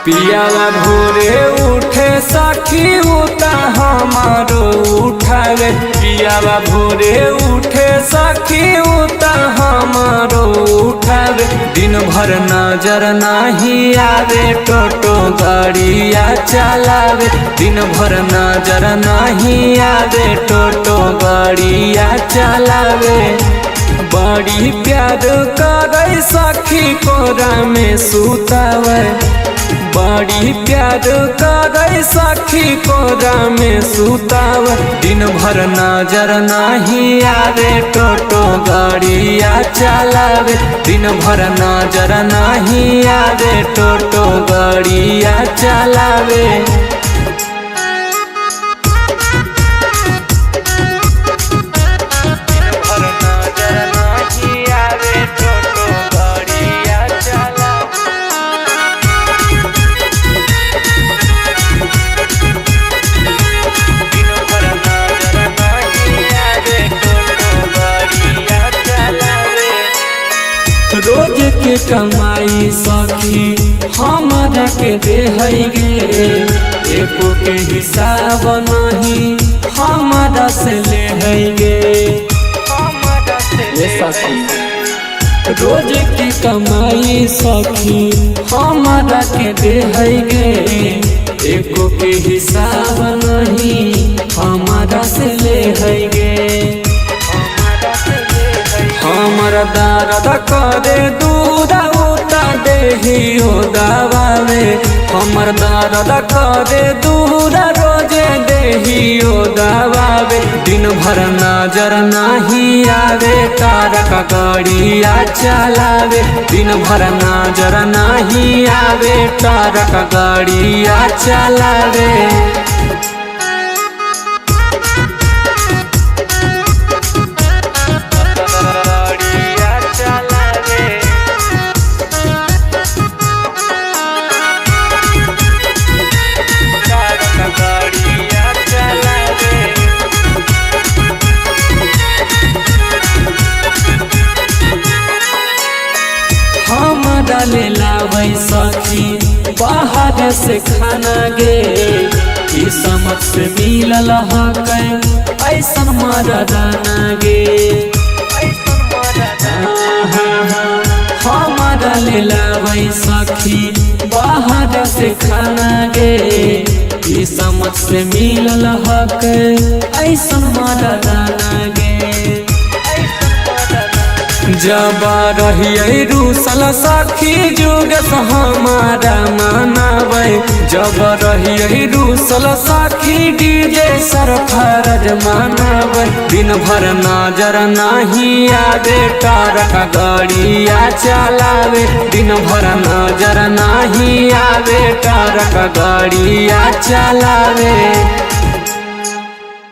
पियावा भोरे उठे सखी उता हमारो उठावे। पियावा भोरे उठे सखी उता हमारो उठावे। दिन भर नजर नहीं आवे टोटो गाड़िया चलावे। दिन भर नजर नहीं आवे टोटो गाड़िया चलावे। बड़ी प्यार करे सखी कोरा में सुतावे। बड़ी प्यार करे सखी कोरा में सुतावे। दिन भर नजर नहीं आवे टोटो गाड़िया चलावे। दिन भर नजर नहीं आवे टोटो गाड़िया चलावे। रोज के कमाई सखी हमारा के देहगे। एको के हिसाब नहीं हमारा से लेहगे। रोज की कमाई सखी हमारा के देहगे। एको के हिसाब नहीं हमारा से लेहगे। हमर दर्द करे दूध उता देहियो दबावे। हमर दर्द करे दूध रोजे देहियो दबावे। दिन भर नजर नहीं आवे तारक गाड़िया चलावे। दिन भर नजर नहीं आवे तारक गाड़िया चलावे। डाले लावे सखी बाहर से खाना गे। ई समझ से मिलल हकै ऐसन मरदाना गे। हम डाले लावे सखी बाहर से खाना गे। ई समझ से मिलल हकै ऐसन मरदाना गे। जब रहिए रूसल सखी जुग हमारा मनावे। जब रहिए रूसल सखी डीजे सरफराज मनावे। दिन भर नजर नहीं आवे तारक गाड़िया चलावे। दिन भर नजर नहीं आवे तारक गाड़िया चलावे।